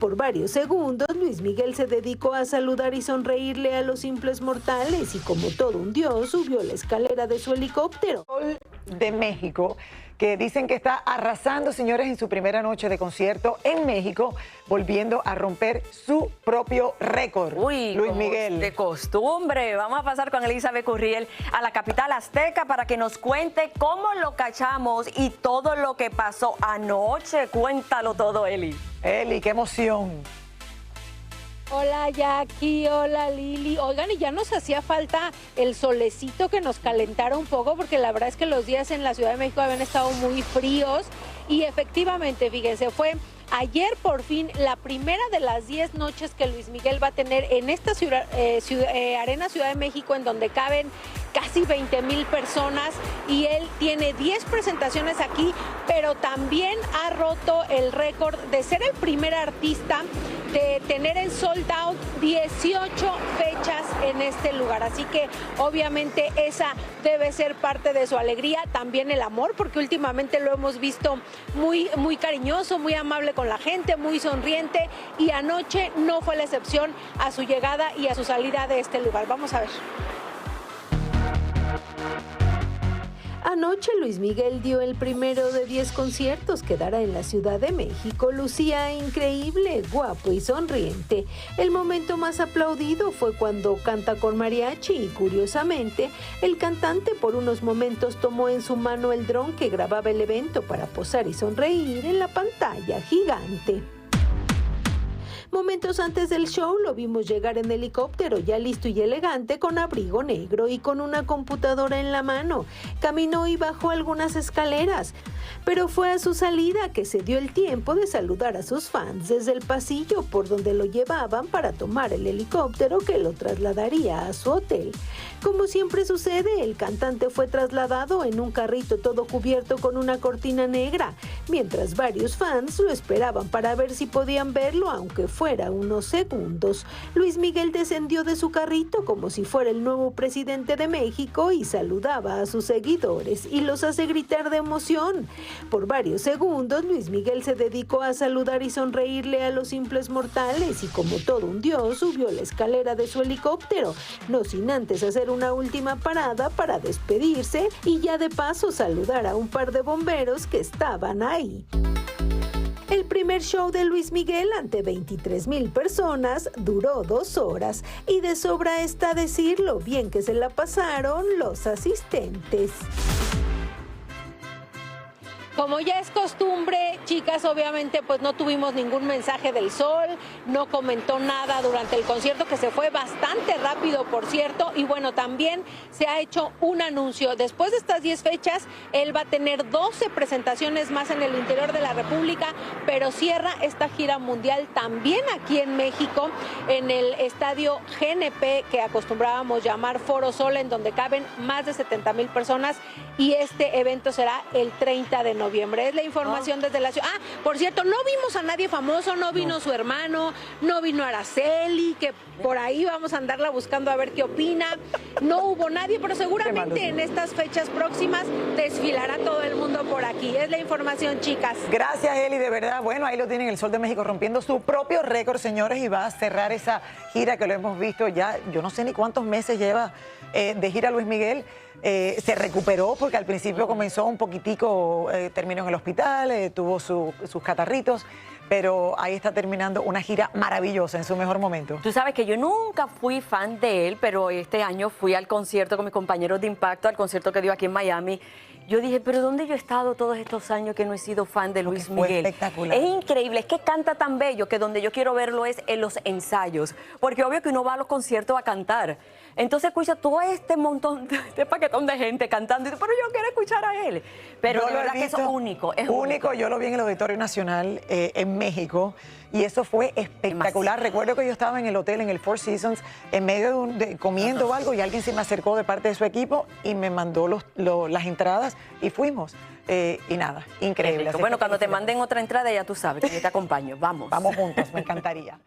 Por varios segundos, Luis Miguel se dedicó a saludar y sonreírle a los simples mortales y como todo un dios, subió la escalera de su helicóptero. De México, que dicen que está arrasando, señores, en su primera noche de concierto en México, volviendo a romper su propio récord. Uy, Luis Miguel. De costumbre. Vamos a pasar con Elizabeth Curriel a la capital azteca para que nos cuente cómo lo cachamos y todo lo que pasó anoche. Cuéntalo todo, Eli. Eli, qué emoción. Hola Jackie, hola Lili. Oigan, y ya nos hacía falta el solecito que nos calentara un poco, porque la verdad es que los días en la Ciudad de México habían estado muy fríos y efectivamente, fíjense, fue ayer por fin la primera de las 10 noches que Luis Miguel va a tener en esta Arena Ciudad de México, en donde caben casi 20,000 personas, y él tiene 10 presentaciones aquí, pero también ha roto el récord de ser el primer artista de tener en sold out 18 fechas en este lugar. Así que obviamente esa debe ser parte de su alegría, también el amor, porque últimamente lo hemos visto muy cariñoso, muy amable con la gente, muy sonriente, y anoche no fue la excepción a su llegada y a su salida de este lugar. Vamos a ver. Anoche Luis Miguel dio el primero de 10 conciertos que dará en la Ciudad de México. Lucía increíble, guapo y sonriente. El momento más aplaudido fue cuando canta con mariachi y, curiosamente, el cantante por unos momentos tomó en su mano el dron que grababa el evento para posar y sonreír en la pantalla gigante. Momentos antes del show lo vimos llegar en helicóptero, ya listo y elegante, con abrigo negro y con una computadora en la mano. Caminó y bajó algunas escaleras, pero fue a su salida que se dio el tiempo de saludar a sus fans desde el pasillo por donde lo llevaban para tomar el helicóptero que lo trasladaría a su hotel. Como siempre sucede, el cantante fue trasladado en un carrito todo cubierto con una cortina negra, mientras varios fans lo esperaban para ver si podían verlo, aunque fuera unos segundos. Luis Miguel descendió de su carrito como si fuera el nuevo presidente de México y saludaba a sus seguidores y los hace gritar de emoción. Por varios segundos, Luis Miguel se dedicó a saludar y sonreírle a los simples mortales y como todo un dios subió la escalera de su helicóptero, no sin antes hacer una última parada para despedirse y ya de paso saludar a un par de bomberos que estaban ahí. El primer show de Luis Miguel ante 23,000 personas duró 2 horas y de sobra está decirlo bien que se la pasaron los asistentes. Como ya es costumbre, chicas, obviamente pues no tuvimos ningún mensaje del Sol, no comentó nada durante el concierto, que se fue bastante rápido, por cierto, y bueno, también se ha hecho un anuncio. Después de estas 10 fechas, él va a tener 12 presentaciones más en el interior de la República, pero cierra esta gira mundial también aquí en México, en el estadio GNP, que acostumbrábamos llamar Foro Sol, en donde caben más de 70,000 personas, y este evento será el 30 de noviembre. Es la información desde la ciudad. Ah, por cierto, no vimos a nadie famoso, no vino su hermano, no vino Araceli, que por ahí vamos a andarla buscando a ver qué opina. No hubo nadie, pero seguramente en estas fechas próximas desfilará todo el mundo por aquí. Es la información, chicas. Gracias, Eli, de verdad. Bueno, ahí lo tienen, el Sol de México rompiendo su propio récord, señores, y va a cerrar esa gira que lo hemos visto ya, yo no sé ni cuántos meses lleva de gira Luis Miguel. Se recuperó porque al principio comenzó un poquitico, terminó en el hospital, tuvo sus catarritos, pero ahí está terminando una gira maravillosa en su mejor momento. Tú sabes que yo nunca fui fan de él, pero este año fui al concierto con mis compañeros de Impacto, al concierto que dio aquí en Miami. Yo dije, pero ¿dónde yo he estado todos estos años que no he sido fan de Luis Miguel? Espectacular. Es increíble, es que canta tan bello que donde yo quiero verlo es en los ensayos, porque obvio que uno va a los conciertos a cantar. Entonces escucha todo este montón, este paquetón de gente cantando, y dice, pero yo quiero escuchar a él. Pero de verdad que eso es único. Es único. Yo lo vi en el Auditorio Nacional en México y eso fue espectacular. Recuerdo que yo estaba en el hotel, en el Four Seasons, en medio de comiendo algo y alguien se me acercó de parte de su equipo y me mandó las entradas y fuimos. Y nada, increíble. Bueno, cuando te manden otra entrada ya tú sabes que yo te acompaño. Vamos. Vamos juntos, me encantaría.